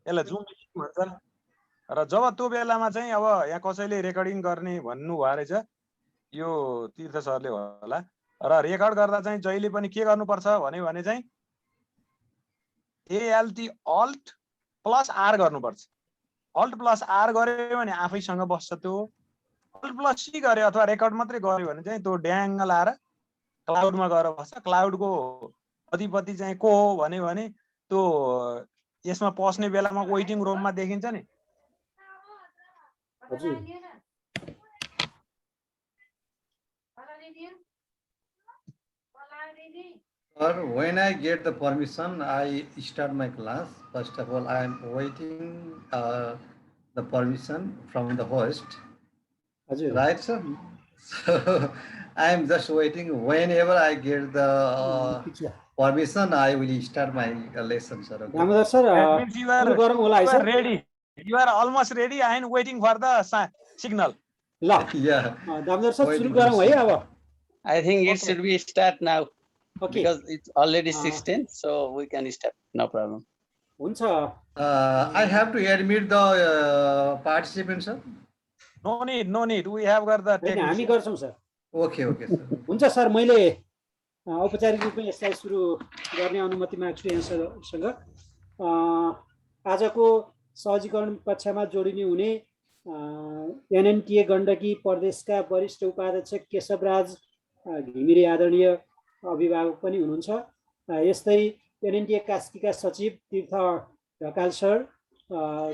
यसलाई जुम मिटिङ भन्छन्। र जब त्यो बेलामा चाहिँ अब यहाँ कसैले रेकर्डिङ गर्ने भन्नु भयो रहेछ, यो तीर्थ सरले होला। र रेकर्ड गर्दा चाहिँ जहिले पनि के गर्नुपर्छ भने चाहिँ ALT अल्ट प्लस आर गर्नुपर्छ। अल्ट प्लस आर गऱ्यो भने आफैसँग बस्छ त्यो। अल्ट प्लस सी गर्यो अथवा रेकर्ड मात्रै गर्यो भने चाहिँ त्यो ड्याङ्ग लाएर क्लाउडमा गएर बस्छ। क्लाउडको अधिपति चाहिँ को हो भने त्यो यसमा पस्ने बेलामा वेटिङ रुममा देखिन्छ नि। Or when I get the permission, I start my class. First of all, I am waiting the permission from the host. Right, sir? So I am just waiting. Whenever I get the permission, I will start my lesson, sir. Okay? Damodar sir, that means you are ready. You are almost ready and waiting for the signal. Yeah. Damodar sir, सुरु गरौँ है अब. I think it should be start now. Okay. Because it's already 16, so we can start. No problem. I have to admit the participants, sir. No need. We have got the technician. हामी गर्छौं sir. Okay, sir. हुन्छ sir, मैले औपचारिक रूपमा यसलाई सुरु गर्ने अनुमति माग्छु यहाँसँग। आजको सहजीकरण कक्षामा जोडिने हुने एनएनटीए गण्डकी प्रदेशका वरिष्ठ उपाध्यक्ष केशवराज घिमिरे आदरणीय अभिभावक पनि हुनुहुन्छ। यस्तै एनएनटीए कास्कीका सचिव तीर्थ ढकाल सर,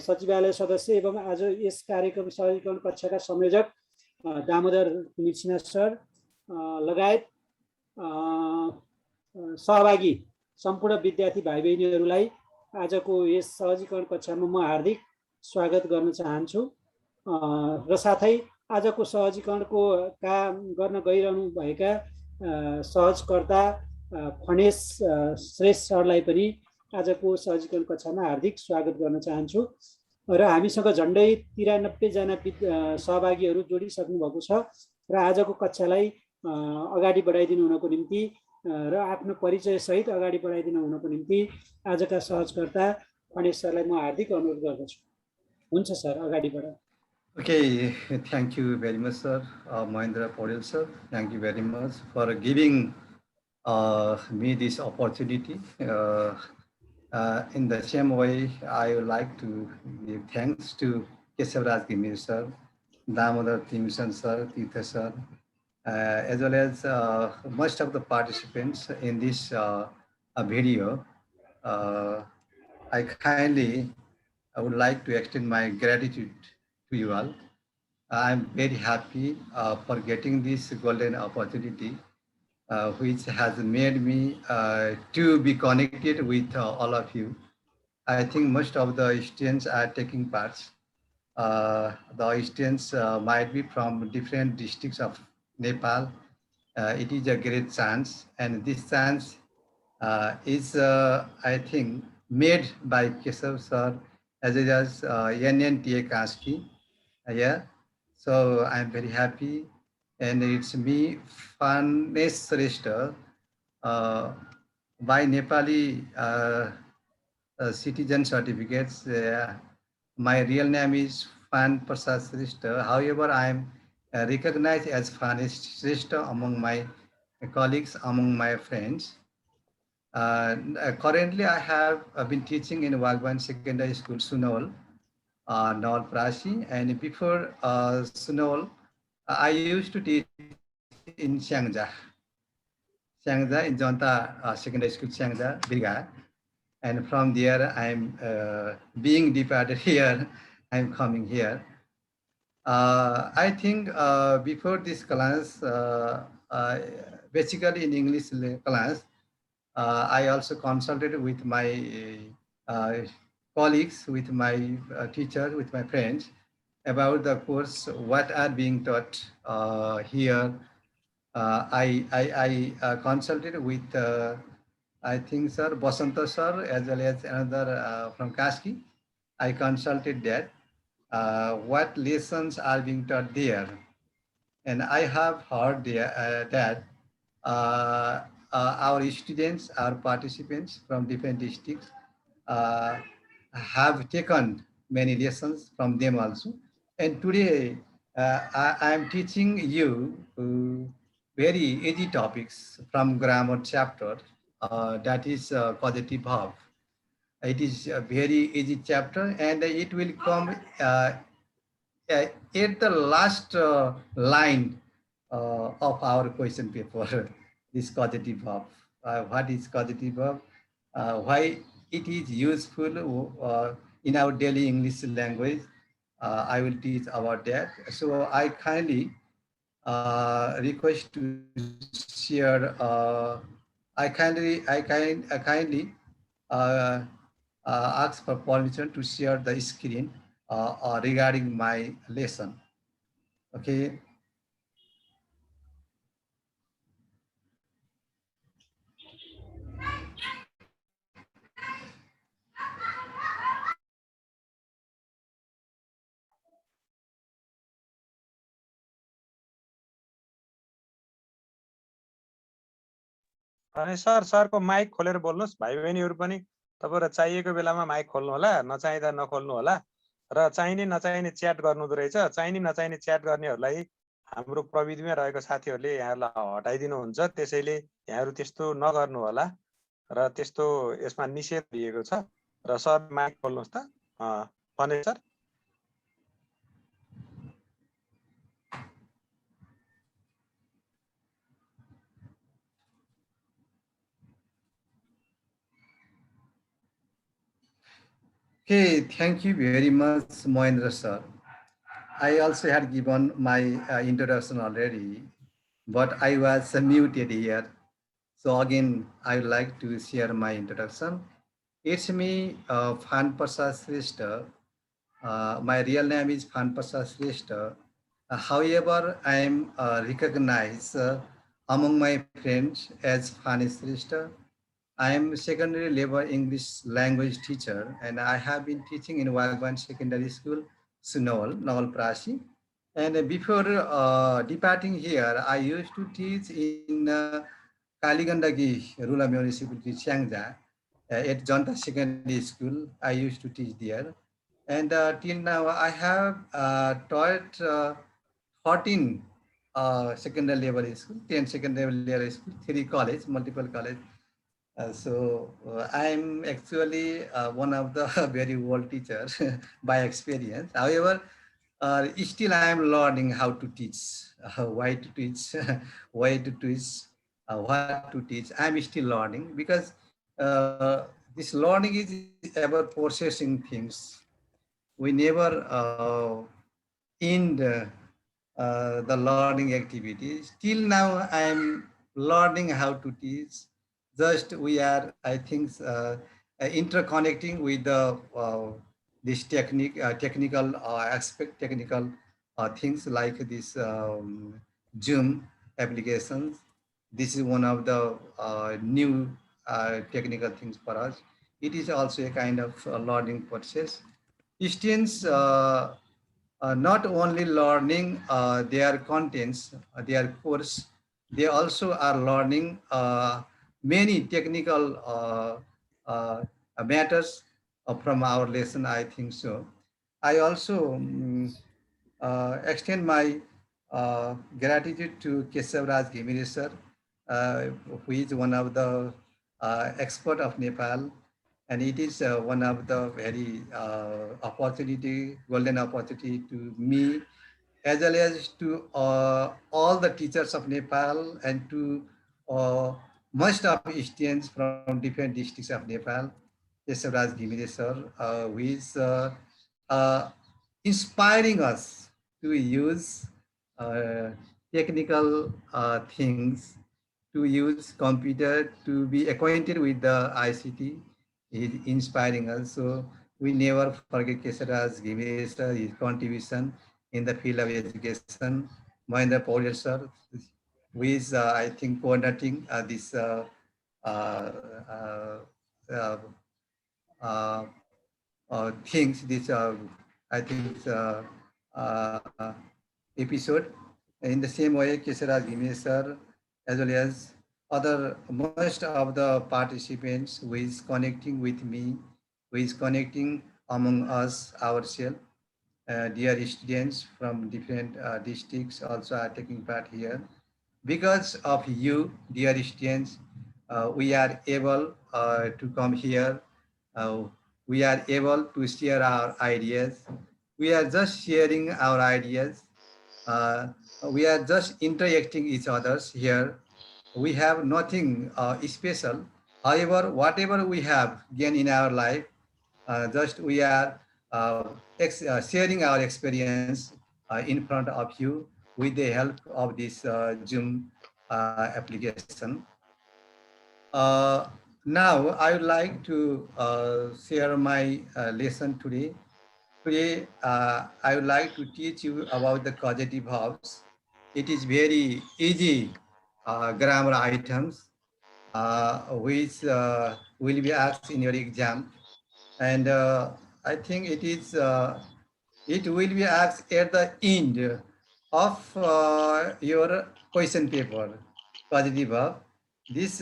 सचिवालय सदस्य एवं आज यस कार्यक्रम सहजीकरण कक्षाका संयोजक दामोदर मिसिना सर लगायत सहभागी सम्पूर्ण विद्यार्थी भाइ बहिनीहरूलाई आजको यस सहजीकरण कक्षामा म हार्दिक स्वागत गर्न चाहन्छु। र साथै आजको सहजीकरणको काम गर्न गइरहनु भएका सहजकर्ता फणेश श्रेष्ठ सरलाई पनि आजको सहजीकरण कक्षामा हार्दिक स्वागत गर्न चाहन्छु। र हामीसँग झन्डै 93 जना सहभागीहरू जोडिसक्नु भएको छ र आजको कक्षालाई अगाडि बढाइदिनु हुनको निम्ति र आफ्नो परिचय सहित अगाडि बढाइदिनु हुनको निम्ति आजका सहजकर्ता फणेश सरलाई म हार्दिक अनुरोध गर्दछु। हुन्छ सर, अगाडि बढाउँ। Okay, thank you very much, sir. Mahendra Paudel, sir. Thank you very much for giving me this opportunity. In the same way, I would like to give thanks to Keshavraj Gimir, sir, Damodar Timson, sir, Titha, sir, as well as most of the participants in this video. I would like to extend my gratitude to you all. I'm very happy for getting this golden opportunity, which has made me to be connected with all of you. I think most of the students are taking parts. The students might be from different districts of Nepal. It is a great chance, and this chance is, I think, made by Keshav sir as well as NNTA Kaski. Yeah, so I'm very happy, and it's me, Fanesh Shrestha, by Nepali citizen certificates. My real name is Fan Prasad Shrestha. However, I am recognized as Fanesh Shrestha among my colleagues, among my friends. Currently, I have been teaching in Wagwan Secondary School, Sunol, Nawal Prashi, and before Sunol, I used to teach in Xiangja in Jonta Secondary School, Xiangja, Birga. And from there, I'm being departed here. I'm coming here. I think before this class, basically in English class, I also consulted with my colleagues, with my teachers, with my friends about the course, what are being taught here. I consulted with, I think, sir, Basanta sir, as well as another from Kaski. I consulted that, what lessons are being taught there. And I have heard there, that our students, our participants from different districts have taken many lessons from them also. And today I am teaching you very easy topics from grammar chapter, that is causative verb. It is a very easy chapter, and it will come at the last line of our question paper, this causative verb. What is causative verb? Why it is useful in our daily English language? I will teach about that. So I kindly request to share. I kindly uh, ask for permission to share the screen regarding my lesson. Okay. अनि सरको mic खोलेर बोल्नुहोस्। भाइ बहिनीहरू पनि तपाईहरु चाहिएको बेलामा mic खोल्नु होला, नचाहिँदा नखोल्नु होला। र चाहिने नचाहिने च्याट गर्नुहुँदो रहेछ। चाहिने नचाहिने च्याट गर्नेहरूलाई हाम्रो प्रविधिमा रहेको साथीहरूले यहाँलाई हटाइदिनुहुन्छ। त्यसैले यहाँहरू त्यस्तो नगर्नु होला र त्यस्तो यसमा निषेध दिएको छ। र सर माइक खोल्नुहोस् त। भने sir. Okay, thank you very much, Mohendra sir. I also had given my introduction already, but I was muted here. So again, I would like to share my introduction. It's me, Phan Prasad Shrestha. My real name is Phan Prasad Shrestha. However, I am recognized among my friends as Phan Shrestha. I am secondary level English language teacher, and I have been teaching in Wagwan Secondary School, Sunol, Nawalprasi. And before departing here, I used to teach in Kaligandagi Rural Municipality, Chiangja, at Janta Secondary School. I used to teach there. And till now, I have taught 14 secondary level school, 10 secondary level school, 3 college, multiple college. I'm actually one of the very old teachers by experience. However, still I am learning how to teach, why to teach, why to teach, what to teach. I'm still learning because this learning is about processing things. We never end the learning activities. Till now, I'm learning how to teach. Just we are, I think, interconnecting with the this technical aspect, technical things like this Zoom applications. This is one of the new technical things for us. It is also a kind of learning process. Students not only learning their contents, their course, they also are learning many technical matters from our lesson, I think so. I also extend my gratitude to Kesavraj Ghimire sir, who is one of the expert of Nepal, and it is one of the very golden opportunity to me, as well as to all the teachers of Nepal and to most of students from different districts of Nepal. Kesavraj Ghimire sir, who is inspiring us to use technical things, to use computer, to be acquainted with the ICT, is inspiring us. So we never forget Kesavraj Ghimire sir, his contribution in the field of education. Mohendra Paul sir, who is, I think, coordinating this things, this I think episode. In the same way, Kesavraj Ghimire sir, as well as most of the participants who is connecting with me, who is connecting among us ourselves. Dear students from different districts also are taking part here. Because of you, dear students, we are able to come here. We are able to share our ideas. We are just sharing our ideas. We are just interacting each others here. We have nothing special. However, whatever we have gained in our life, just we are sharing our experience in front of you with the help of this Zoom application. Now, I would like to share my lesson today. Today, I would like to teach you about the causative verbs. It is very easy grammar items which will be asked in your exam. And I think it will be asked at the end of your question paper, causative verb. These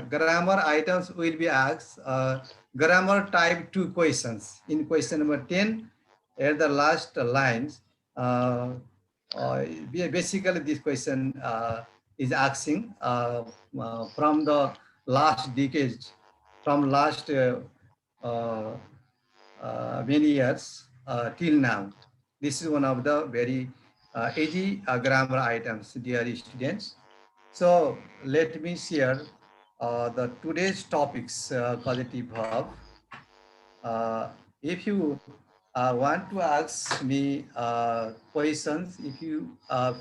grammar items will be asked grammar type 2 questions. In question number 10, at the last lines, basically this question is asking from the last decade, from last many years till now. This is one of the very easy grammar items, dear students. So let me share the today's topics, causative verb. If you want to ask me questions, if you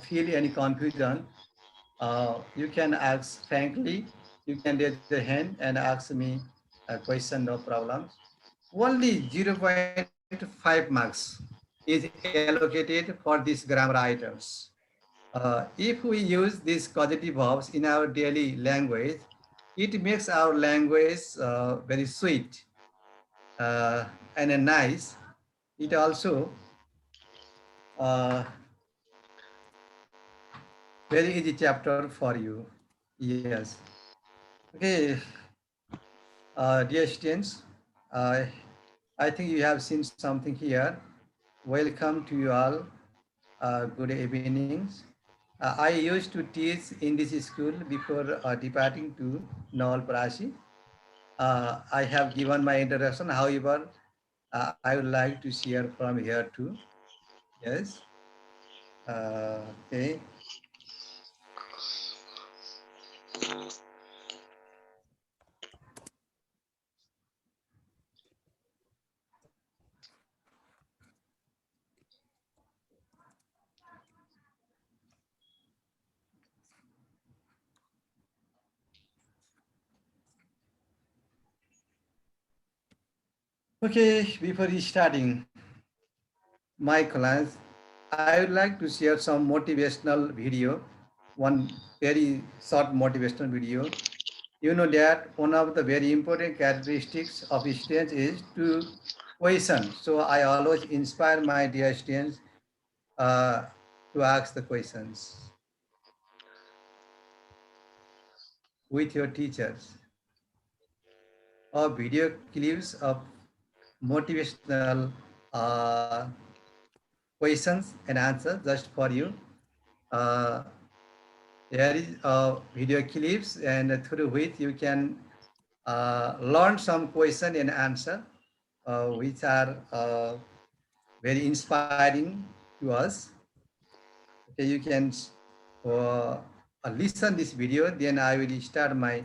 feel any confusion, you can ask frankly. You can raise the hand and ask me a question, no problem. Only 0.5 marks is allocated for these grammar items. If we use these causative verbs in our daily language, it makes our language very sweet and nice. It also very easy chapter for you. Yes. Okay. Dear students, I think you have seen something here. Welcome to you all. Good evenings. I used to teach in this school before departing to Nawalparasi. I have given my introduction. However, I would like to share from here too. Yes. Okay. Okay, before starting my class, I would like to share some motivational video, one very short motivational video. You know that one of the very important characteristics of students is to question. So I always inspire my dear students to ask the questions with your teachers, or video clips of motivational questions and answers just for you. There is video clips, and through which you can learn some question and answer, which are very inspiring to us. Okay, you can listen this video, then I will start my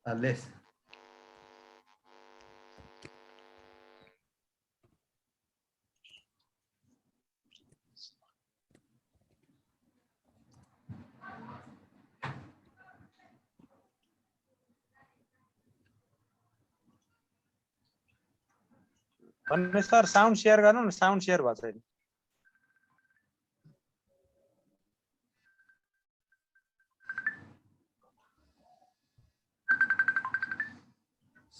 lesson. भन्ने sir sound share गर्नु न sound share भएको छैन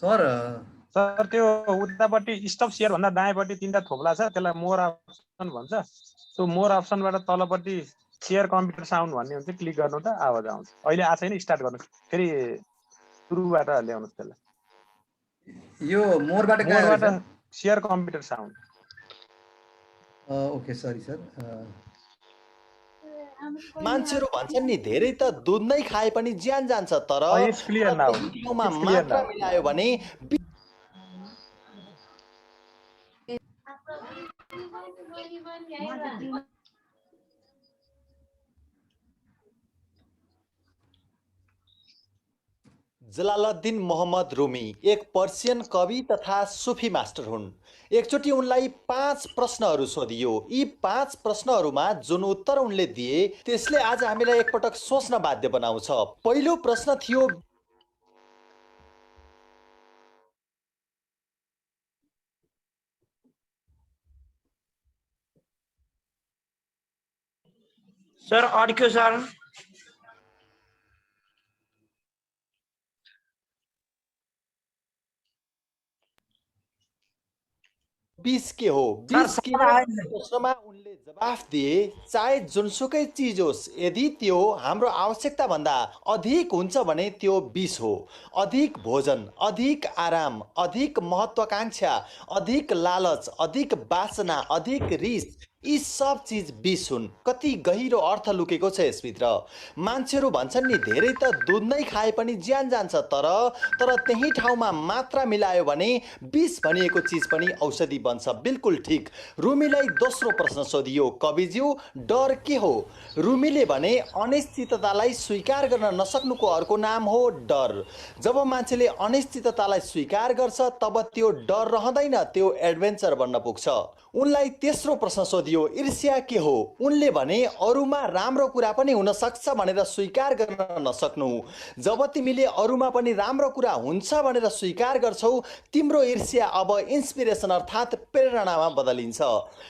sir त्यो उतापट्टि स्टप share भन्दा दायाँपट्टि तीनटा थोप्ला छ त्यसलाई मोर अप्सन भन्छ सो मोर अप्सनबाट तलपट्टि शेयर कम्प्युटर साउन्ड भन्ने हुन्छ क्लिक गर्नु त आवाज आउँछ अहिले आ छैन स्टार्ट गर्नु फेरि सुरुबाट ल्याउनुस् त्यसलाई यो मोरबाट share computer sound. Okay, sorry, sir. मान्छेहरू भन्छन् नि धेरै त दुध नै खाए पनि ज्यान जान्छ तर It's clear now. त्यही ठाउँमा It's clear मात्रा now. मिलायो भने जलालुद्दिन मोहम्मद रुमी एक पर्सियन कवि तथा सुफी मास्टर हुन्। एकचोटि उनलाई 5 प्रश्नहरू सोधियो। यी 5 प्रश्नहरूमा जुन उत्तर उनले दिए त्यसले आज हामीलाई एकपटक सोच्न बाध्य बनाउँछ। पहिलो प्रश्न थियो सर अड्क्यो सर। विष के हो? विष के हो प्रश्नमा उनले जवाफ दिए चाहे जुनसुकै चिज होस् यदि त्यो हाम्रो आवश्यकता भन्दा अधिक हुन्छ भने त्यो विष हो। अधिक भोजन, अधिक आराम, अधिक महत्वाकांक्षा, अधिक लालच, अधिक वासना, अधिक रिस, यी सब चिज विष हुन्। कति गहिरो अर्थ लुकेको छ यसभित्र। मान्छेहरू भन्छन् नि धेरै त दुध नै खाए पनि ज्यान जान्छ तर त्यही ठाउँमा मात्रा मिलायो भने विष भनिएको चिज पनि औषधि बन्छ। बिल्कुल ठीक। रुमीलाई दोस्रो प्रश्न सोधियो, कविज्यू डर के हो? रुमीले भने अनिश्चिततालाई स्वीकार गर्न नसक्नुको अर्को नाम हो डर। जब मान्छेले अनिश्चिततालाई स्वीकार गर्छ तब त्यो डर रहँदैन, त्यो एडभेन्चर बन्न पुग्छ। उनलाई तेस्रो प्रश्न सोधियो, ईर्ष्या के हो? उनले भने अरूमा राम्रो कुरा पनि हुन सक्छ भनेर स्वीकार गर्न नसक्नु। जब तिमीले अरूमा पनि राम्रो कुरा हुन्छ भनेर स्वीकार गर्छौ तिम्रो ईर्ष्या अब इन्स्पिरेसन अर्थात् प्रेरणामा बदलिन्छ।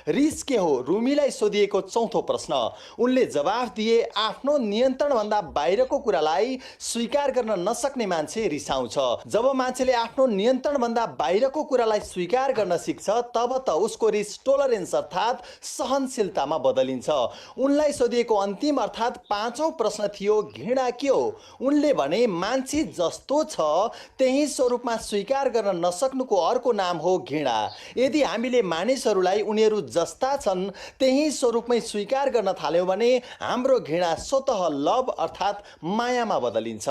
रिस के हो? रुमीलाई सोधिएको चौथो प्रश्न। उनले जवाफ दिए आफ्नो नियन्त्रणभन्दा बाहिरको कुरालाई स्वीकार गर्न नसक्ने मान्छे रिसाउँछ। जब मान्छेले आफ्नो नियन्त्रणभन्दा बाहिरको कुरालाई स्वीकार गर्न सिक्छ तब त उसको रिस टोलरेन्स अर्थात् सहनशीलतामा बदलिन्छ। उनलाई सोधिएको अन्तिम अर्थात् पाँचौं प्रश्न थियो, घृणा के हो? उनले भने मान्छे जस्तो छ त्यही स्वरूपमा स्वीकार गर्न नसक्नुको अर्को नाम हो घृणा। यदि हामीले मानिसहरूलाई उनीहरू जस्ता छन् त्यही स्वरूपमै स्वीकार गर्न थाल्यौँ भने हाम्रो घृणा स्वतः लभ अर्थात् मायामा बदलिन्छ।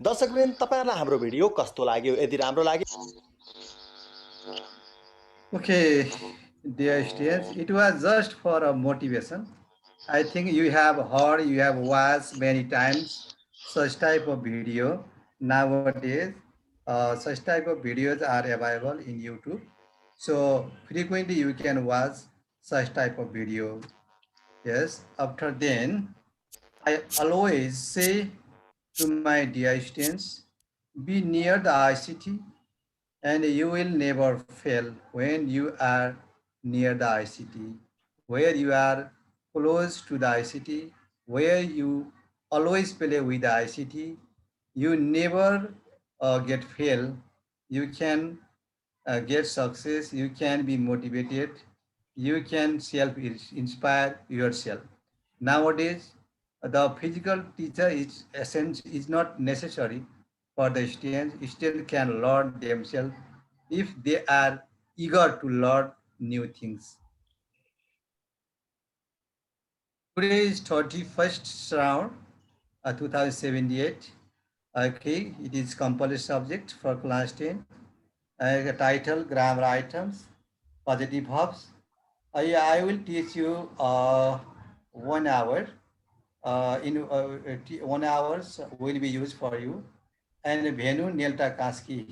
दर्शकवृन्द, तपाईहरुलाई हाम्रो भिडियो कस्तो लाग्यो? यदि राम्रो लाग्यो Okay, dear students, it was just for a motivation. I think you have heard, you have watched many times such type of video. Nowadays, such type of videos are available in YouTube. So frequently you can watch such type of video. Yes, after then, I always say to my dear students, be near the ICT and you will never fail when you are near the ICT, where you are close to the ICT, where you always play with the ICT, you never get fail, you can get success, you can be motivated, you can self-inspire yourself. Nowadays, the physical teacher is not necessary for the students. Students can learn themselves if they are eager to learn new things. Today is 31st round, 2078. Okay, it is compulsory subject for class 10. The title, grammar items, positive verbs. I will teach you 1 hour. In 1 hour will be used for you. And Venu Nelta Kaski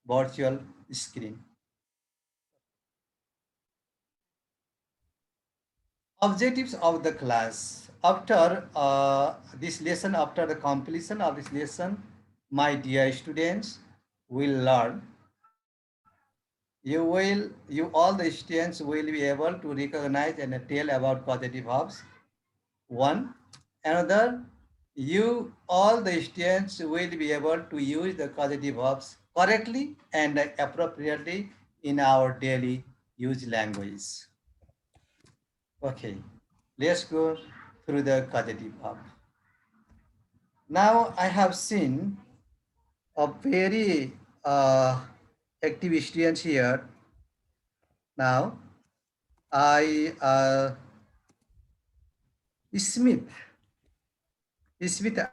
virtual screen. Objectives of the class. After this lesson, after the completion of this lesson, my dear students will learn. You all the students will be able to recognize and tell about causative verbs. One, another, you all the students will be able to use the causative verbs correctly and appropriately in our daily use language. Okay, let's go through the causative verb. Now I have seen a very active students here. Now, Smith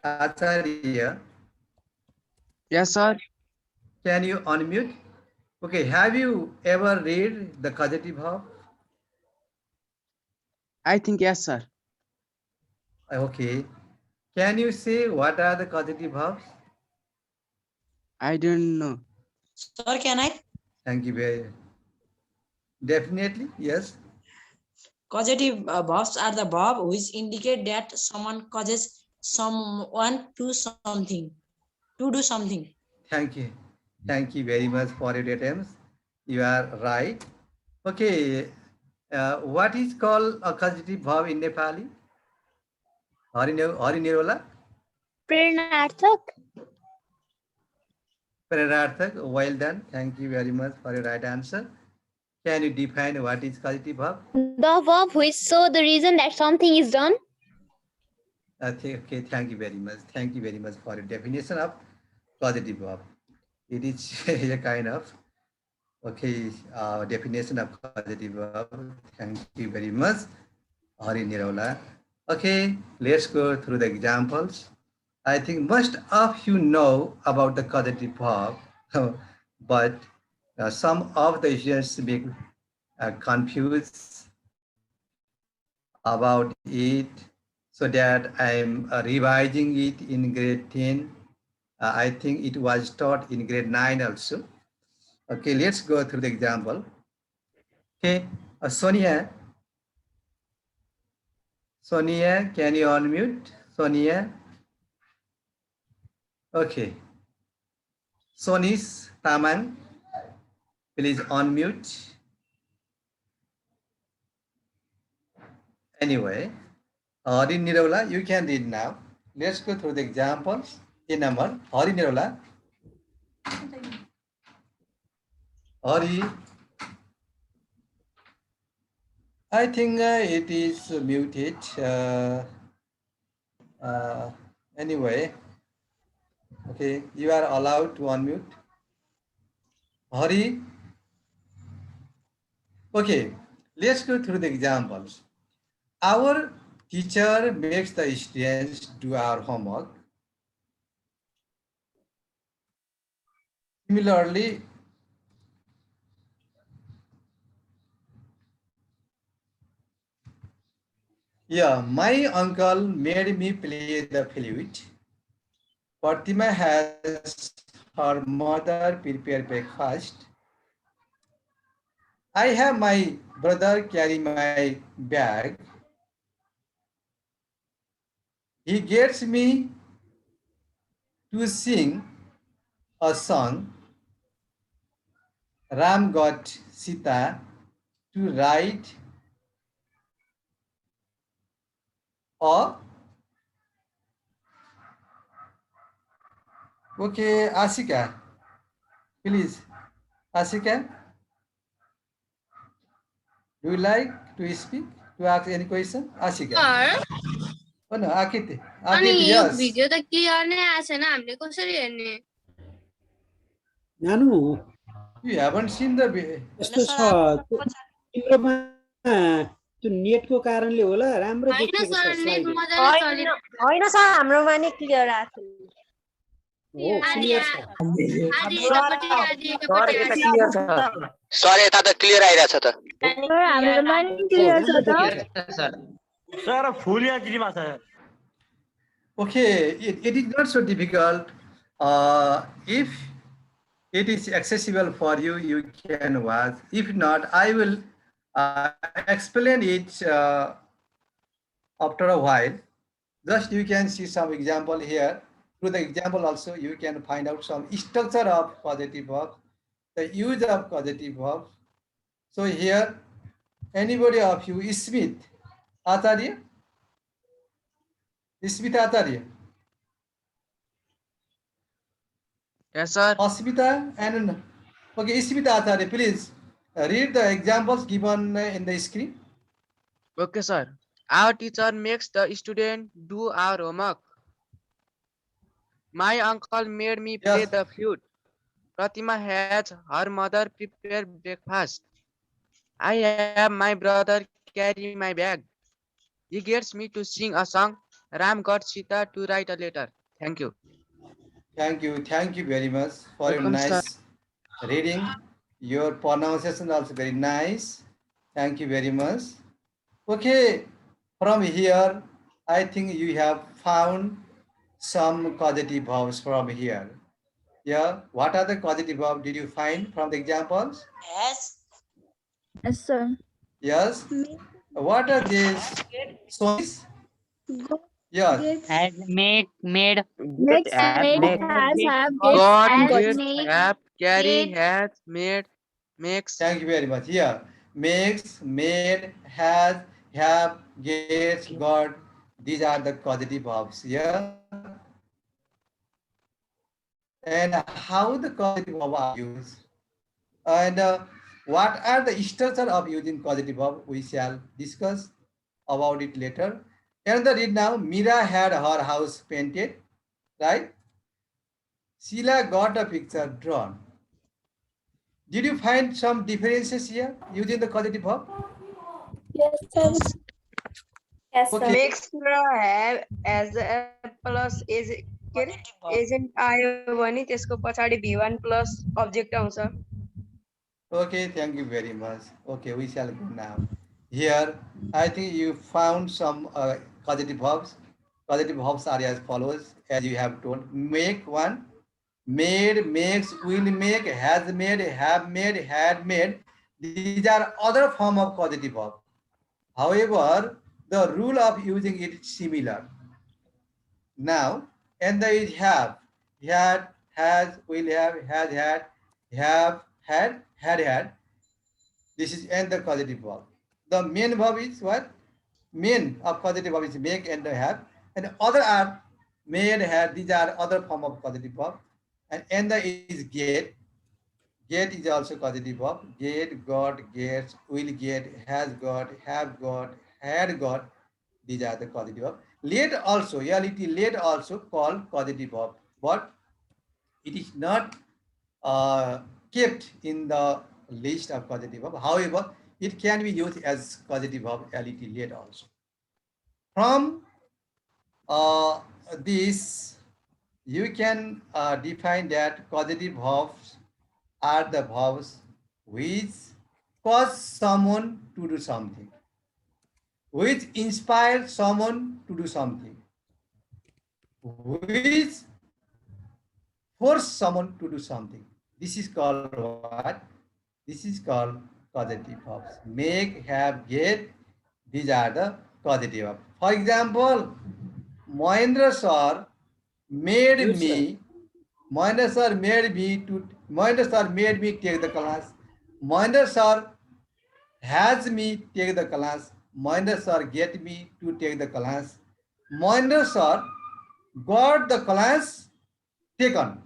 Acharya, Yes, sir. can you unmute? Okay, have you ever read the causative verb? I think yes, sir. Okay, can you say what are the causative verbs? I don't know. Sir, can I? Thank you very definitely yes. Causative verbs are the verb which indicate that someone causes someone to something, to do something. Thank you very much for your attempts. You are right. Okay, what is called a causative verb in Nepali? Harinirola? प्रेरणार्थक Prerarthak, well done. Thank you very much for your right answer. Can you define what is causative verb? the verb which show the reason that something is done. Okay, thank you very much. Thank you very much for your definition of causative verb. It is a kind of definition of causative verb. Thank you very much, Hari Nirola. Okay, let's go through the examples. I think most of you know about the causative verb, but some of the students may confused about it, so that I'm revising it in grade 10. I think it was taught in grade 9 also. Okay, let's go through the example. Okay, Sonia, can you unmute? Sonia. Okay. Sonis Tamang, please unmute. Anyway, Hari Nirola, you can read now. Let's go through the examples in number. Hari Nirola. Hari. I think it is muted. Anyway, okay, you are allowed to unmute. Hari. Okay, let's go through the examples. Our teacher makes the students do our homework. Similarly, yeah, my uncle made me play the flute. Fatima has her mother prepare breakfast. I have my brother carry my bag. He gets me to sing a song. Ram got Sita to ride a. Okay, Asika, please. Asika, do you like to speak, to ask any question? Asika. Oh no, Akiti. Akiti, yes. Video त clear नै आएन हामीले कसरी हेर्ने जानु You haven't seen the. यस्तो छ तिम्रोमा त्यो नेटको कारणले होला राम्रो हैन देखिएको सर छ नेट स्लाइड मजाले चलिरहेको होइन सर हाम्रोमा नि क्लियर आएको हो क्लियर छ आधी यतापट्टि आधी यतापट्टि सर यता त क्लियर आइरहेछ त हाम्रोमा नि क्लियर छ त सर फुल एचडीमा छ Okay, it is not so difficult. If it is accessible for you, you can watch. If not, I will explain it after a while. Just you can see some example here. Through the example also, you can find out some structure of causative verbs, the use of causative verbs. So here, anybody of you, Smith Acharya? Smita Acharya. Yes, sir. Asmita and okay, Smita Acharya, please read the examples given in the screen. Okay, sir. Our teacher makes the student do our homework. My uncle made me play Yes. the flute. Pratima has her mother prepare breakfast. I have my brother carry my bag. He gets me to sing a song. Ram got Sita to write a letter. Thank you. Thank you. Thank you very much for your Welcome, sir. nice reading. Your pronunciation also very nice. Thank you very much. Okay, from here, I think you have found some causative verbs from here. Yeah, what are the causative verbs did you find from the examples? Has, Yes, sir. Yes. What are these? Sonis? Yes. Has made Makes, made, make have, gets, Got, and gets, make, have, carry, made. has, made, makes. Thank you very much. Yeah. Makes, made, has, have, gets, got. These are the causative verbs. Yeah. And how the causative verb are used. And what are the structure of using causative verb? We shall discuss about it later. And the read now, Mira had her house painted, right? Sheila got a picture drawn. Did you find some differences here using the causative verb? Yes, sir. Yes, Okay. Makes have as a plus is agent आयो भने त्यसको पछाडि V1 plus object आउँछ. Okay, thank you very much. Okay, we shall go now. Here, I think you found some causative verbs. Causative verbs are as follows, as you have told. Make one, made, makes, will make, has made, have made, had made. These are other form of causative verb. However, the rule of using it is similar. Now, and the is have, had, has, will have, has had, have, had. This is and the causative verb. The main verb is what? Main of causative verb is make and have, and other are made, had. These are other form of causative verb. And the is get. Get is also causative verb. Get, got, gets, will get, has got, have got, had got. These are the causative verb. Late also, late also called causative verb, but it is not kept in the list of causative verb. However, it can be used as causative verb late also. From this, you can define that causative verbs are the verbs which cause someone to do something, which inspire someone to do something, which force someone to do something. This is called what? This is called causative verbs. Make, have, get. These are the causative verbs. For example, Mahendra sir made me. Mahendra sir made me take the class. Mahendra sir has me take the class. Mahendra sir get me to take the class. Mahendra sir got the class taken.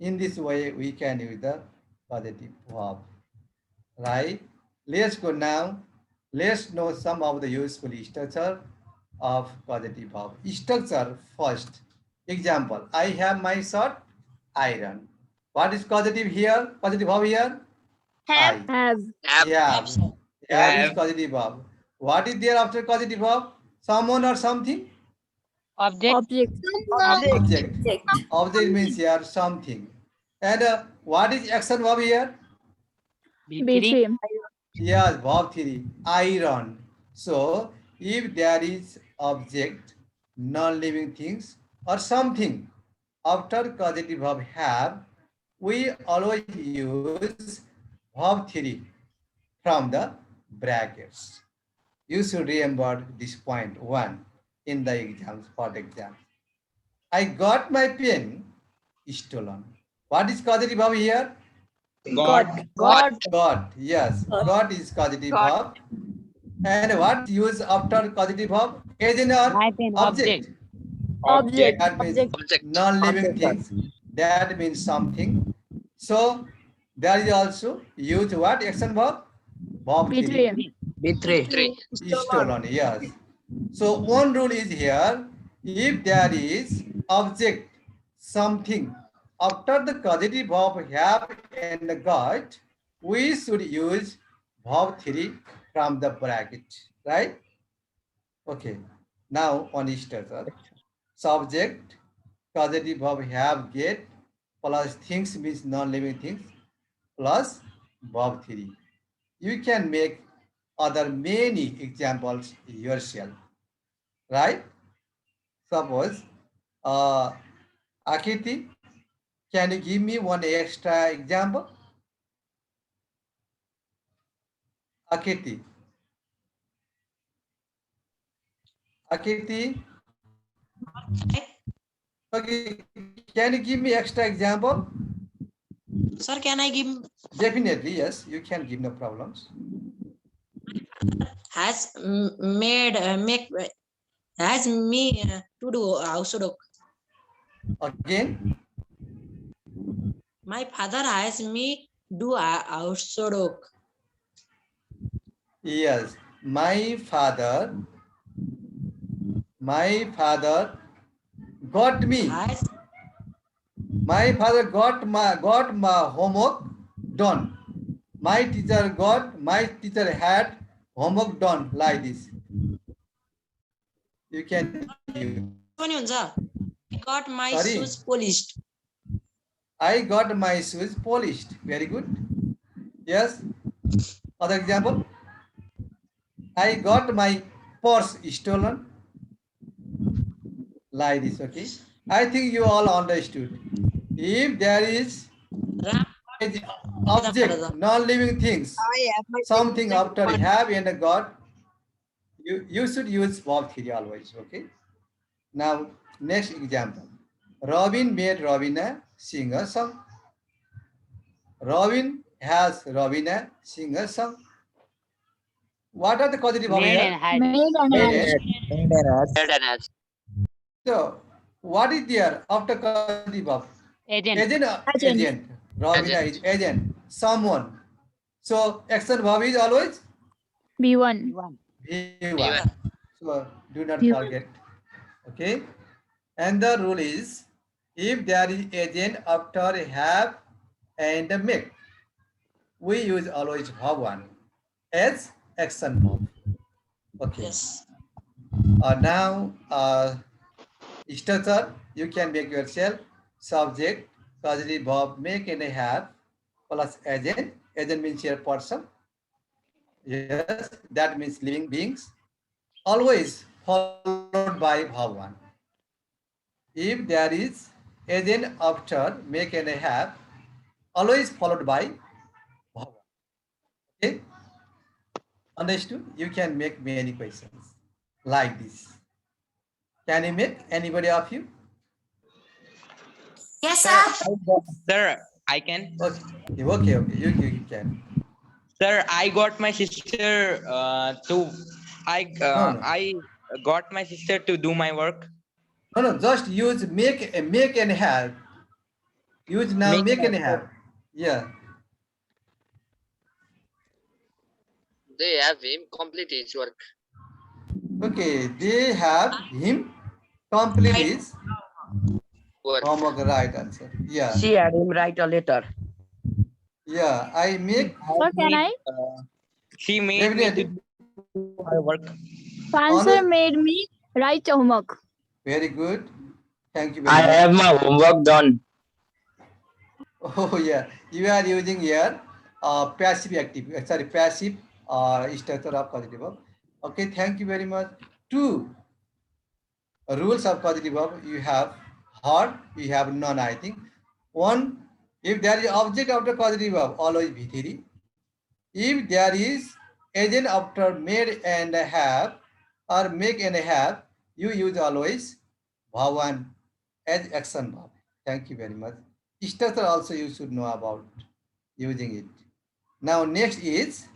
In this way, we can use the causative verb, right? Let's go now. Let's know some of the useful structure of causative verb. Structure first. Example, I have my shirt iron. What is causative here? Causative verb here? Have. Yeah. Have is causative verb. What is there after causative verb? Someone or something? Object. Object means here something. And what is action verb here? B3. Yes, verb 3. Iron. So, if there is object, non-living things, or something after causative verb have, we always use verb 3 from the brackets. You should remember this point 1 in the exams, for the exam. I got my pen stolen. What is causative verb here? God. Yes, God is causative verb. And what use after causative verb? Agent or object? Object. That means non-living things. That means something. So there is also use what action verb? Verb B3. B3. Stolen, yes. So one rule is here, if there is object, something after the causative verb have and got, we should use verb 3 from the bracket, right? Okay. Now on structure, subject, causative verb have, get, plus things means non-living things, plus verb 3. You can make other many examples yourself, right? Suppose, Akiti, can you give me one extra example? Akiti. Akiti. Okay, can you give me extra example? Sir, can I give? Definitely, yes, you can give, no problems. Has made has me to do housework. Again? My father has me do housework. Yes, my father got me. My father got my homework done. My teacher had homework done, like this. You can use. I got my Sorry? shoes polished. I got my shoes polished. Very good. Yes. Other example. I got my purse stolen. Like this, okay? I think you all understood. If there is object, non-living things, something after have and got, you should use verb 3 always, okay? Now, next example. Robin made Robina sing a song. Robin has Robina sing a song. What are the causative verbs here? So, what is there after causative verb? Agent. Robina is agent. Someone. So, action verb is always B1. V1. So, do not forget. Okay. And the rule is, if there is agent after have and make, we use always verb 1 as action verb. Okay. Yes. Now, structure, you can make yourself. Subject, causative verb, make and have, plus agent. Agent means here person. Yes, that means living beings. Always followed by verb 1. If there is agent after make and have, always followed by verb 1. Okay? Understood? You can make many questions like this. Can you make, anybody of you? Yes, sir. Sir, I can. Okay. You can. Sir, I got my sister I got my sister to do my work. No, just use make and have. Use now make and have. Yeah. They have him complete his work. Okay, they have him complete his homework, right answer. Yeah. She had him write a letter. Yeah, I make. Sir, can I? She made me to do my work. Answer made me write homework. Very good. Thank you very I much. have my homework done. Oh yeah, you are using here passive active. Sorry, passive structure of causative verb. Okay, thank you very much. 2 rules of causative verb. You have heard, you have none, I think. 1, if there is object after causative verb, always V3. If there is agent after made and have or make and have, you use always verb 1 as action verb. Thank you very much. Structure also you should know about using it. Now next is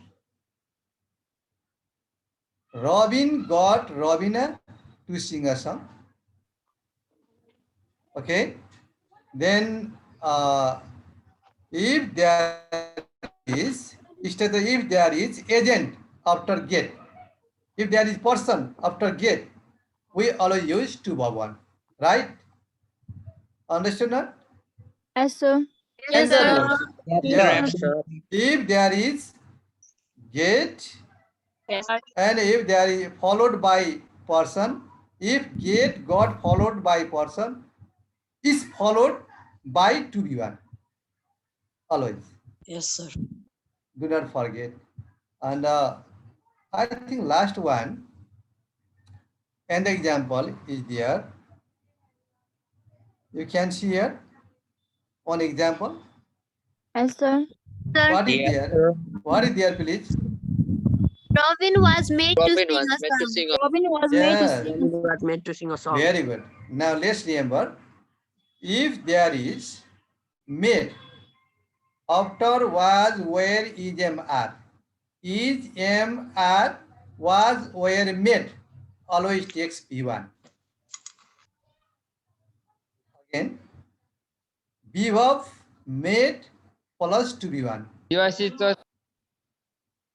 Robin got Robina to sing a song. Okay. Then if there is agent after get, if there is person after get, we always use to verb 1, right? Understood not? Yes, sir. Yes, sir. Yeah. If there is get and if there is followed by person, if get got followed by person is followed by to be one. Always. Yes, sir. Do not forget. And I think last one and the example is there. You can see here one example. Yes, sir. What is there? What is there, please? Robin was made to Robin sing was a made to song. sing a Robin was Yes. made to sing a song. Very good. Now let's remember, if there is made after was where is are. Is are was where made always takes B1. Again, B verb made plus to B1.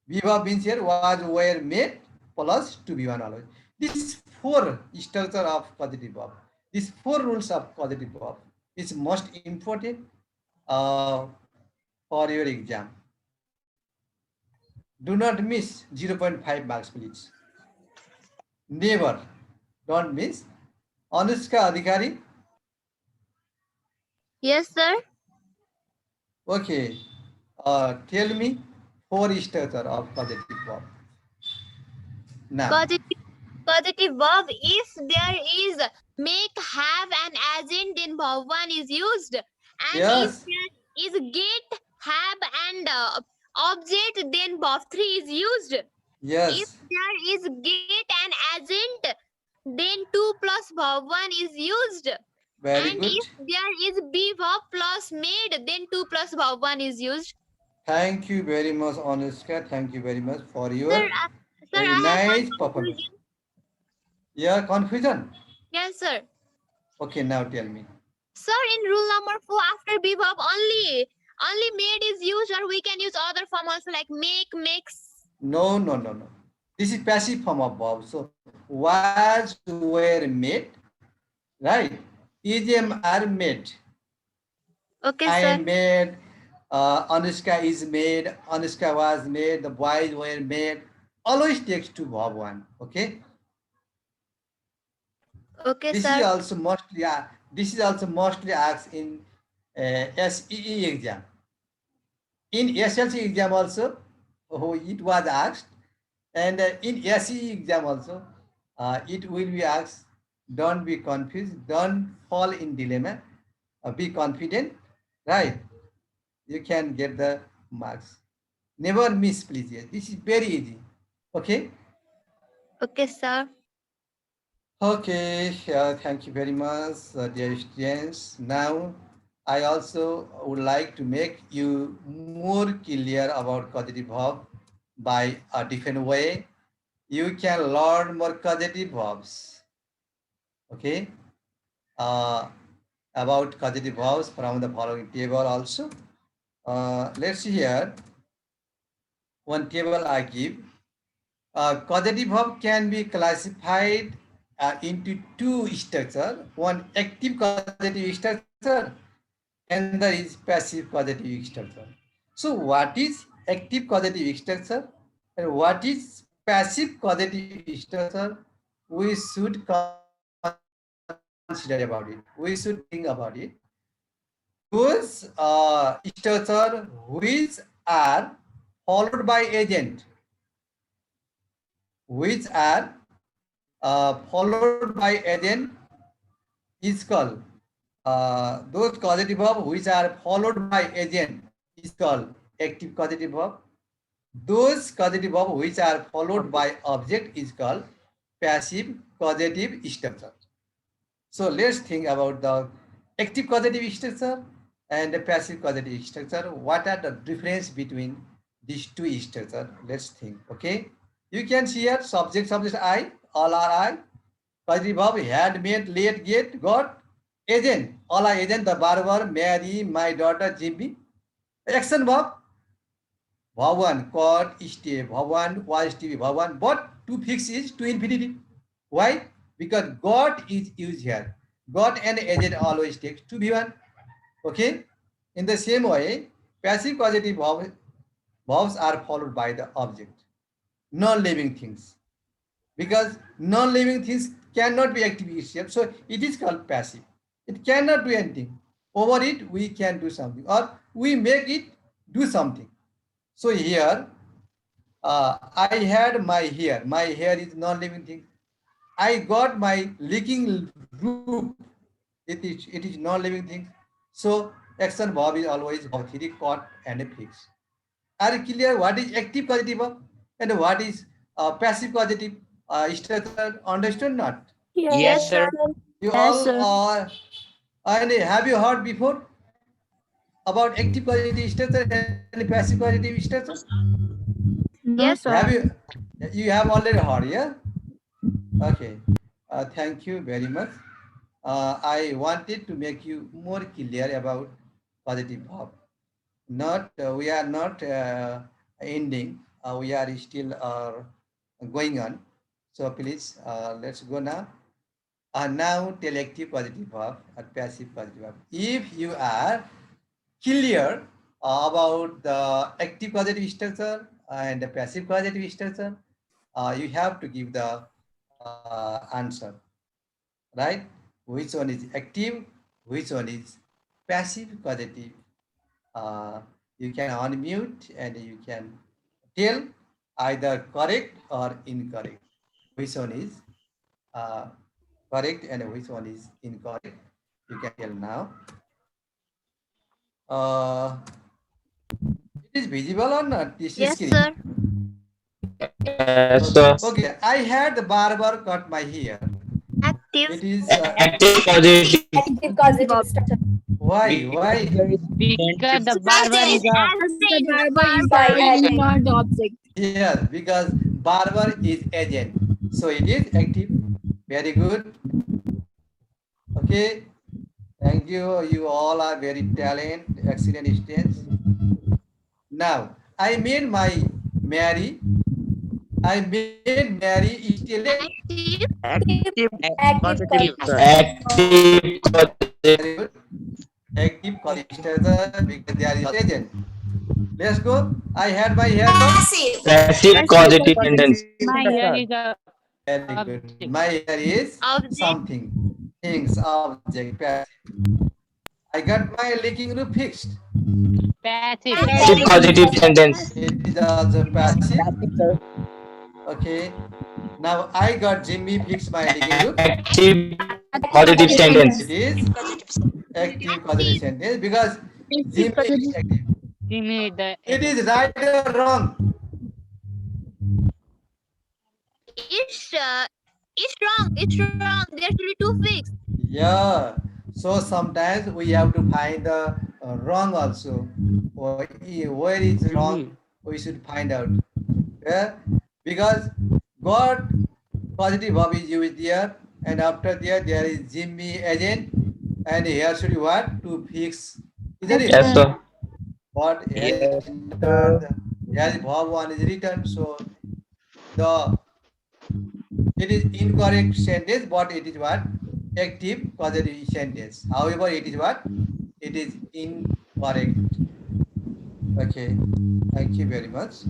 B verb means here was where made plus to B1 always. These four structure of causative verb. These four rules of causative verb is most important for your exam. Do not miss 0.5 marks, please. Never. Don't miss. Anushka Adhikari. Yes, sir. Okay. Tell me four structure of causative verb. Now. Causative verb, if there is make, have, and ascend, then verb 1 is used. And Yes. if there is get, have, and object, then verb 3 is used. Yes. If there is get and ascend, then 2 plus verb 1 is used. Very and good. if there is be verb plus made, then 2 plus verb 1 is used. Thank you very much, Anushka. Thank you very much for your Sir, very I nice performance. Yeah, confusion? Yes, sir. Okay, now tell me. Sir, in rule number 4, after be verb only made is used, or we can use other form also like make, makes. No. This is passive form of verb. So was were made, right? Idioms are made. Okay, I sir. am made. Anushka is made. Anushka was made. The boys were made. Always takes to verb 1. Okay. Okay, this sir. is also mostly asked in SEE exam. In SLC exam also, it was asked, and in SEE exam also, it will be asked. Don't be confused. Don't fall in dilemma. Be confident, right? You can get the marks. Never miss, please. This is very easy. Okay. Okay, sir. Okay, thank you very much, dear students. Now, I also would like to make you more clear about causative verb by a different way. You can learn more causative verbs. Okay, about causative verbs from the following table also. Let's see here. One table I give. Causative verb can be classified into two structures. One active causative structure and there is passive causative structure. So what is active causative structure and what is passive causative structure? We should consider about it. We should think about it. Those structure which are followed by agent, which are followed by agent is called those causative verb which are followed by agent is called active causative verb. Those causative verb which are followed by object is called passive causative structure. So let's think about the active causative structure and the passive causative structure. What are the difference between these two structures? Let's think. Okay, you can see here subject I, all are I. Causative verb had, made, late, get, got. Agent, all are agent, the barber, Mary, my daughter, Jimmy. Action verb, verb 1, caught, stay, verb 1, was, TV, verb 1. But to fix is to infinitive. Why? Because got is used here. Got and agent always takes to be 1. Okay. In the same way, passive causative verbs are followed by the object, non-living things. Because non-living things cannot be active itself, so it is called passive. It cannot do anything. Over it, we can do something, or we make it do something. So here, I had my hair. My hair is non-living thing. I got my leaking roof. It is non-living thing. So action verb is always verb 3, caught and fixed. Are you clear what is active causative verb and what is passive causative structure? Understood not? Yes, sir. You Yes, all are. And have you heard before about active causative structure and passive causative structure? Yes, sir. Have you have already heard, yeah? Okay. Thank you very much. I wanted to make you more clear about positive verb. We are not ending. We are still going on. So please, let's go now. Now tell active positive verb or passive positive verb. If you are clear about the active causative structure and the passive causative structure, you have to give the answer, right? Which one is active, which one is passive causative. You can unmute and you can tell either correct or incorrect. Which one is correct and which one is incorrect? You can tell now. It is visible or not? This Yes, screen. sir. Yes, sir. Okay, I had the barber cut my hair. Active. It is Active causative. Active causative structure. why? Because the barber is Not the object. Yes, because barber is agent, so it is active. Very good. Okay, thank you. You all are very talented, excellent students. Now, I made Mary still Active. Active Active. very good. Active causative because they are agent. Let's go. I had my hair cut. Passive causative sentence. My hair is Very good. My hair is Object. something. Things, object, passive. I got my leaking roof fixed. passive. Passive causative sentence. It is also passive. Okay. Now I got Jimmy fixed my leaking roof. Active causative sentence. It is active causative sentence because Jimmy is active. It is right or wrong? It's wrong. It's wrong. There should be two fixed. Yeah. So sometimes we have to find the wrong also. Or where is wrong, we should find out. Yeah? Because God positive verb is used there, and after there is Jimmy agent, and here should be what? To fix. Isn't it? Yes, sir. But as verb one is written, so it is incorrect sentence, but it is what? Active causative sentence. However, it is what? It is incorrect. Okay, thank you very much.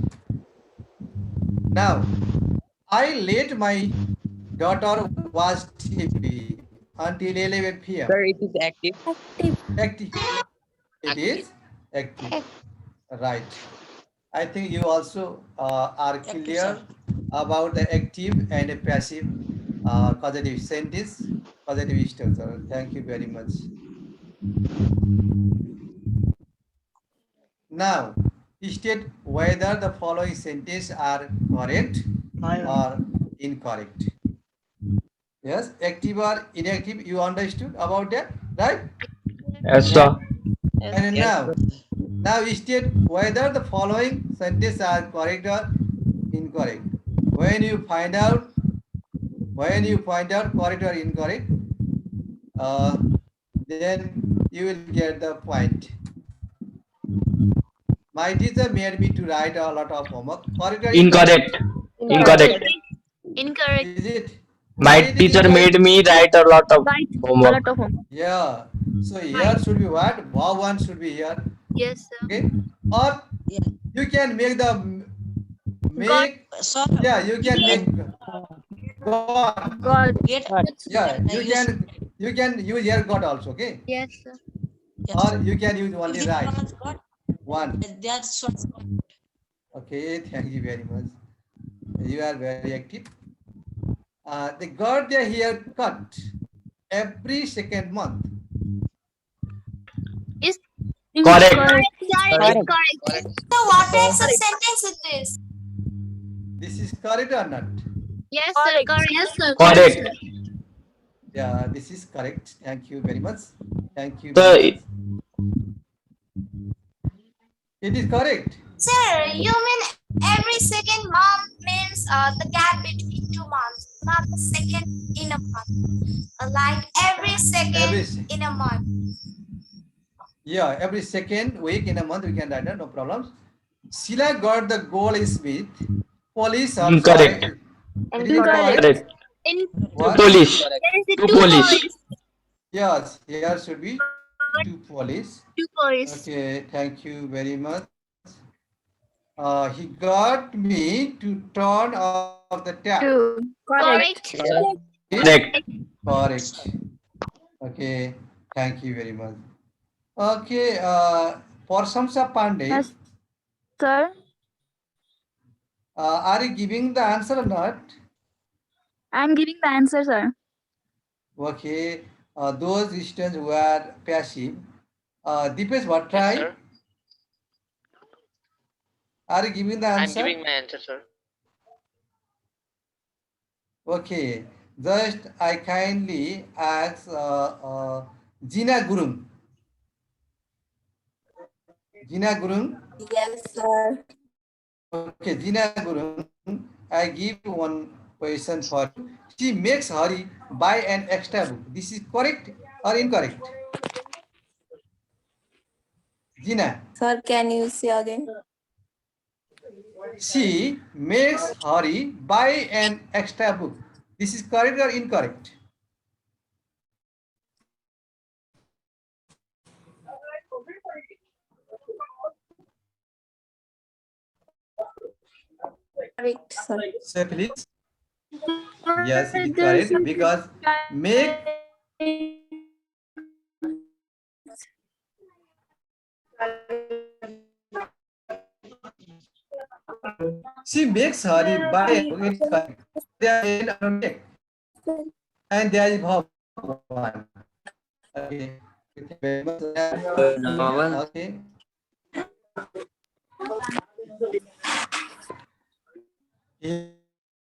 Now, I let my daughter watch TV until 11 p.m. Sir, it is active. Active. It is active. Right. I think you also are clear about the active and passive causative sentence, causative structure. Thank you very much. Now, state whether the following sentences are correct or incorrect. Yes, active or inactive, you understood about that, right? Yes, sir. And now state whether the following sentences are correct or incorrect. When you find out correct or incorrect, then you will get the point. My teacher made me to write a lot of homework. Correct or Incorrect. Incorrect. Incorrect. Is it? My teacher made me write a lot of homework. Yeah, So here should be what? Verb 1 should be here. Yes, sir. Okay. Or you can make the yeah, you can make God. God. Yeah, you can use here God also. Okay. Yes, sir. Or you can use only right. One. That's Okay, thank you very much. You are very active. The got their haircut every second month. Is Correct. Correct. So what types of sentence is this? This is correct or not? Yes, sir. Correct. Yes, sir. Correct. Yeah, this is correct. Thank you very much. Thank you. Sir, Very much. It is correct. Sir, you mean every second month means the gap between 2 months, not the second in a month. Like every second in a month. Yeah, every second week in a month we can write that, no problems. Sheila got the goal is with police or Incorrect. It is correct. What? Police. To police. Yes, here should be to police. To police. Okay, thank you very much. He got me to turn off the tap. Correct. Correct. Correct. Okay, thank you very much. Okay, Prasamsa Pandey. Yes, sir. Are you giving the answer or not? I'm giving the answer, sir. Okay, those students who are passive. Deepesh, what try? Sir, Are you giving the I'm answer? giving my answer, sir. Okay, just I kindly ask Gina Gurung. Gina Gurung. Yes, sir. Okay, Gina Gurung. I give you one question for you. She makes hurry buy an extra book. This is correct or incorrect? Gina. Sir, can you say again? She makes hurry buy an extra book. This is correct or incorrect? Correct, sir. Say please. Yes, it is correct because make she makes hurry buy a book. And there is verb one. Okay. Okay.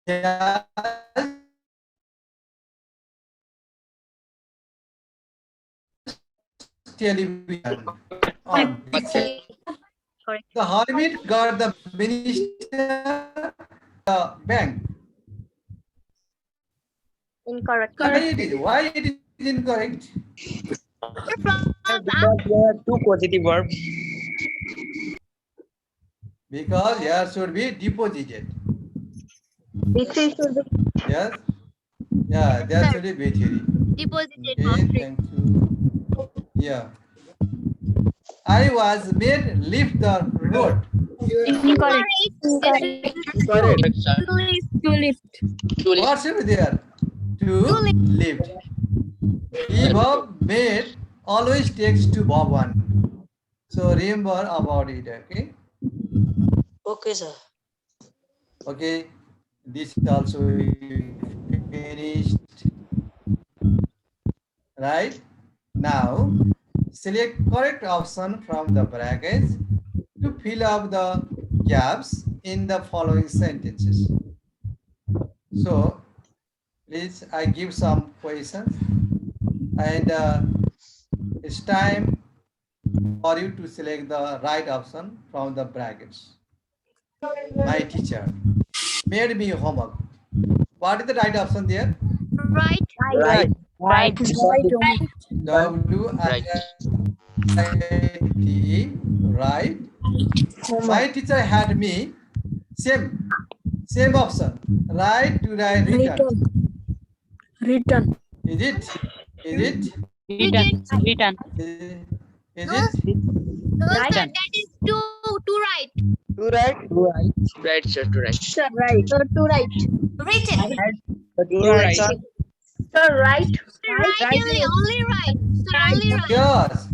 Yeah. Television. The hermit got the minister the bank. Incorrect. Why it is incorrect? Because there are two positive verbs. Because here should be deposited. Yes. Yeah, there should be B3. Deposited. Okay, thank you. Yeah. I was made lift the road. Incorrect. Correct. To lift. What should be there? To lift. Verb made always takes to verb one. So remember about it, okay? Okay, sir. Okay. This is also finished. Right? Now, select correct option from the brackets to fill up the gaps in the following sentences. So, please, I give some questions and it's time for you to select the right option from the brackets. My teacher made me homework. What is the right option there? Right. Right. Right. W-I-T-E, right? My teacher had me, same option, right to write return. Return. Is it? Written. Written. Is No, it? no, sir. Written. That is two right. Two right. Right, sir, to right. Sir, right. Sir, two right. Written. Two right, sir. Sir, right. Right only right. Sir, only right. Yes.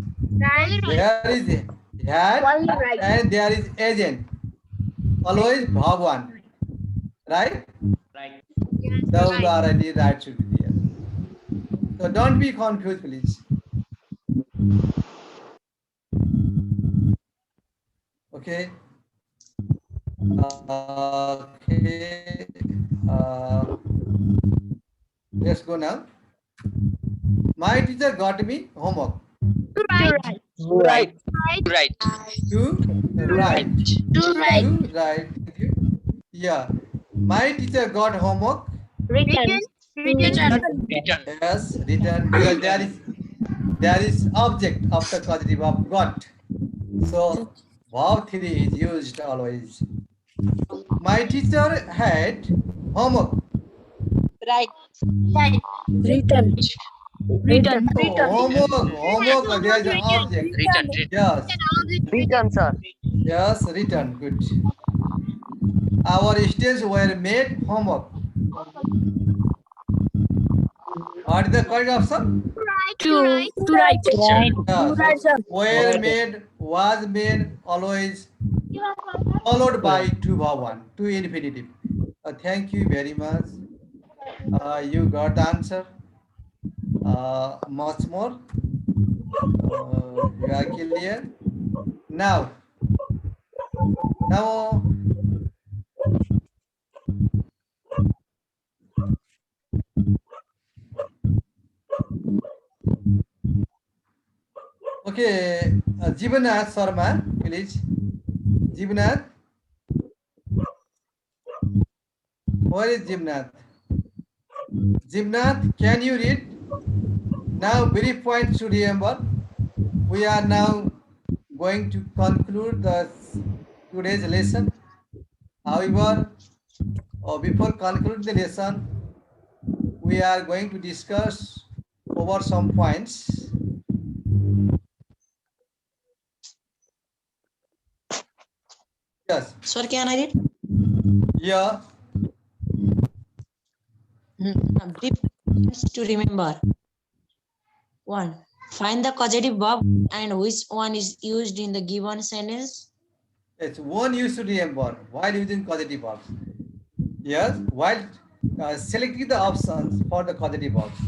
Only right. There is had Only right. and there is agent. Always Bhagwan. Right? Right. Yes, The right. already right should be there. So don't be confused, please. Okay. Okay. Let's go now. My teacher got me homework. Right. Two right. Right. To right. Two right. To right. Thank you. Yeah. My teacher got homework. Written. Return. Yes, written because there is object after causative verb got. So verb 3 is used always. My teacher had homework. Right. Written. Written. Homework, there is an object. Return. Yes, Return, sir. yes, written. Good. Our students were made homework. What is the correct option? Right. Right. Yes. Were made, was made, always followed by to verb 1, to infinitive. Thank you very much. You got the answer. Much more. You are clear. Now, okay, Jivanath Sharma, please. Jivanath. Where is Jivanath? Jivanath, can you read? Now, very point to remember. We are now going to conclude today's lesson. However, before concluding the lesson, we are going to discuss over some points. Yes. Sir, can I read? Yeah. Brief points to remember. 1. Find the causative verb and which one is used in the given sentence. It's one you should remember while using causative verbs. Yes, while selecting the options for the causative verbs.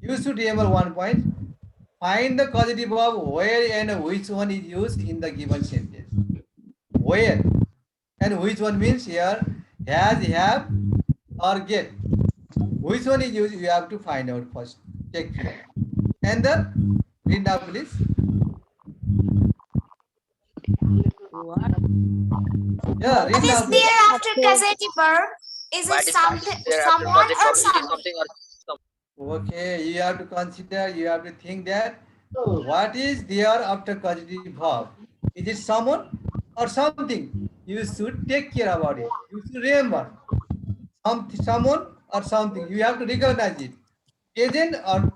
You should remember 1 point. Find the causative verb where and which one is used in the given sentence. Where and which one means here has, have, or get. Which one is used, you have to find out first. Take care. And then read now, please. Yeah, read What now, is please. there after causative verb? Is it something, someone or something? Okay, you have to consider, you have to think that what is there after causative verb? Is it someone or something? You should take care about it. You should remember someone or something. You have to recognize it. Agent or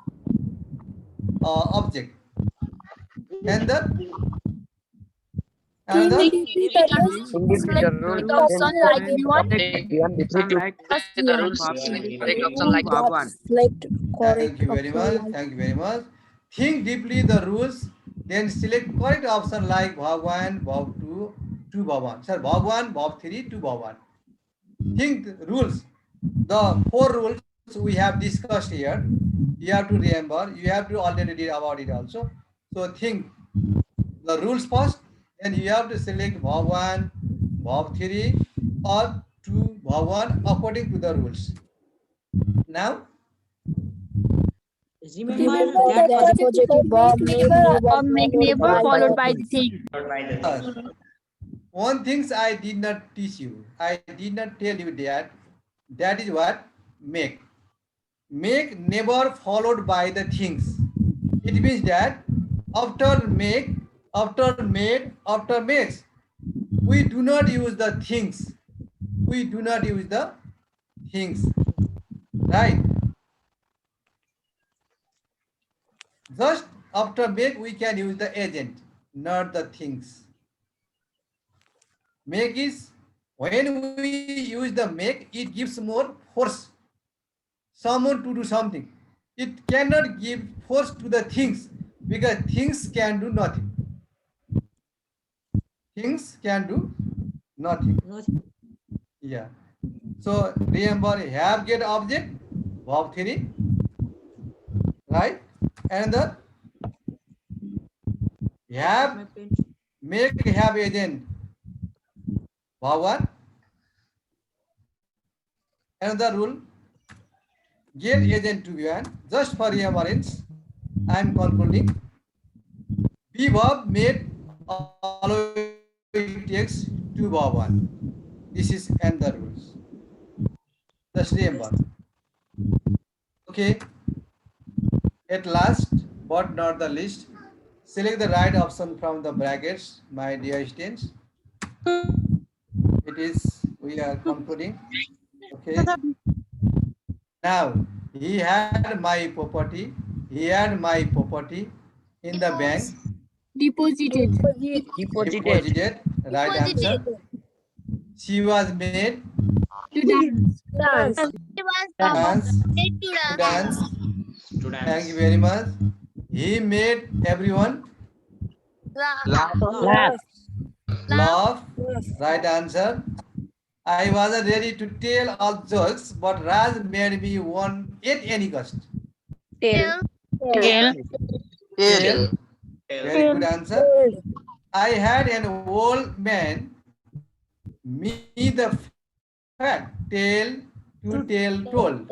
object. And then Thank you very much. Thank you very much. Think deeply the rules, then select correct option like Bhagwan, Bhav 2, 2 Bhagwan. Sir, Bhagwan, Bhav 3, 2 Bhagwan. Think rules. The 4 rules we have discussed here. You have to remember. You have to already read about it also. So think the rules first, and you have to select Bhagwan, Bhav 3 or 2 Bhagwan according to the rules. Now, Remember that that positive verb make never followed by the thing. one thing I did not teach you. I did not tell you that. That is what make. Make never followed by the things. It means that after make, after made, after makes, we do not use the things. We do not use the things. Right? Just after make, we can use the agent, not the things. Make is, when we use the make, it gives more force. Someone to do something. It cannot give force to the things because things can do nothing. Things can do nothing. Yeah. So remember, have get object, verb 3, right? And the have make have agent, verb 1. Another rule, get agent to be 1. Just for reference, I am concluding. Be verb made always takes to verb 1. This is another rules. Just remember. Okay. At last, but not the least, select the right option from the brackets, my dear students. It is, we are concluding. Okay. Now, he had my property. He had my property in the bank. Deposited. Deposited. Right answer. She was made To dance. dance. Dance. Thank you very much. He made everyone laugh. Right answer. I wasn't ready to tell all jokes, but Raj made me one at any cost. Tell. Very good answer. I had an old man me the fact tale to tell told.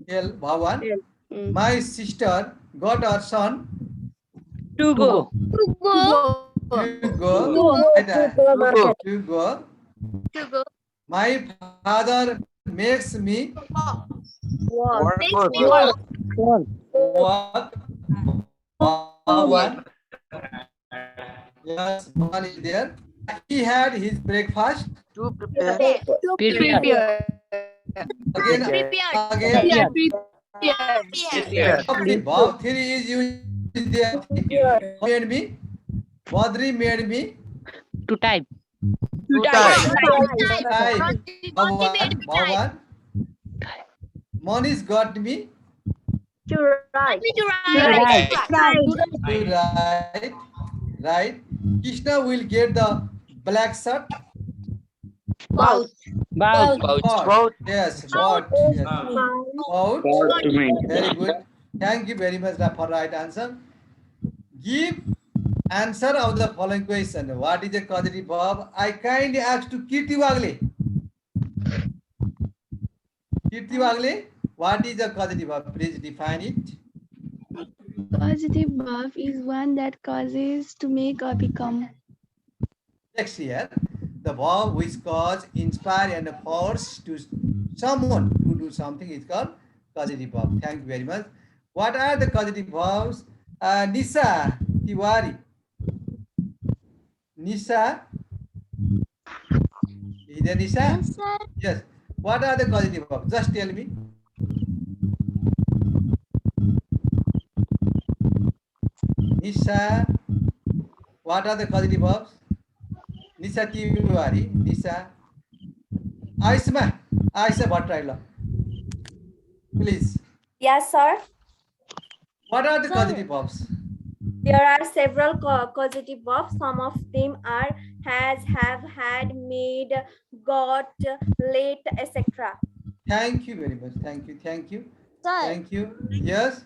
Tell Bhavan. My sister got her son To go. to go. My father makes me walk. One. Yes, one is there. He had his breakfast. To prepare. Again. Verb 3 is used there. Made me. Badri made me. To type. Bhavan. Monish got me. To write. Right. Krishna will get the black shirt. Both. Yes, both. Yes. Both. Very good. Thank you very much for right answer. Give answer of the following question. What is a causative verb? I kindly ask to Kirti Wagle. Kirti Wagle, what is a causative verb? Please define it. Causative verb is one that causes to make or become. Next here, the verb which cause, inspire, and force to someone to do something is called causative verb. Thank you very much. What are the causative verbs? Nisa Tiwari. Nisa. Is there Nisa? Yes, sir. Yes. What are the causative verbs? Just tell me. Nisa. What are the causative verbs? Nisa Tiwari. Nisa. Aisma Bhattacharya. Please. Yes, sir. What are the causative verbs? There are several causative verbs. Some of them are has, have, had, made, got, let, etc. Thank you very much. Thank you. Sir. Thank you. Yes.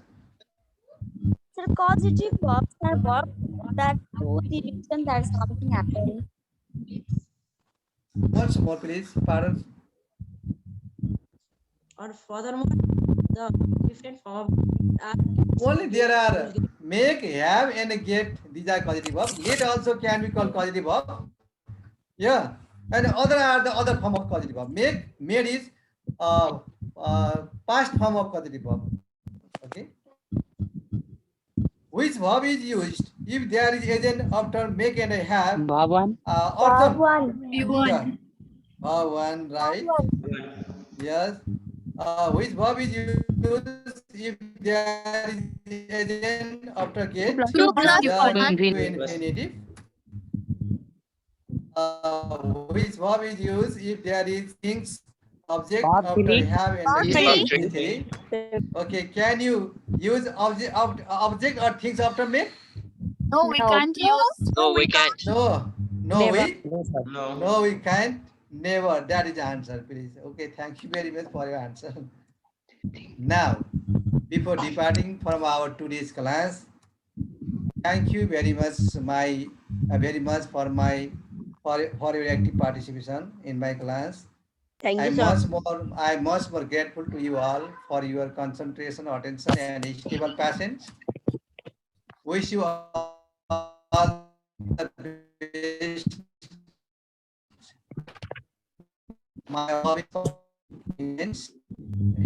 Sir, causative verbs are verbs that do the reason that something happened. Once more, please. Pardon. Or furthermore, the different form of Only there are make, have, and get. These are causative verbs. Let also can be called causative verb. Yeah. And other are the other form of causative verb. Make, made is past form of causative verb. Okay. Which verb is used if there is agent after make and have? Bhavan. Verb 1, right? Yes. Which verb is used if there is agent after get? To plus The one. to infinitive. Which verb is used if there is things object after have and three? Okay, can you use object or things after make? No, we can't use. No, we can't. No, No. no, we can't. Never. That is the answer, please. Okay, thank you very much for your answer. Now, before departing from our today's class, thank you very much, for your active participation in my class. Thank you, I'm sir. much more grateful to you all for your concentration, attention, and stable patience. Wish you all the best. My friends,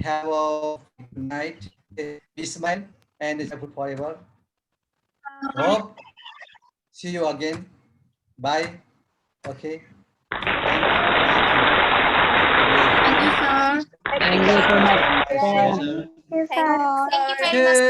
have a good night. Be smile and happy forever. Hope see you again. Bye. Okay. Thank you, sir. Thank you so much. Thank you very much.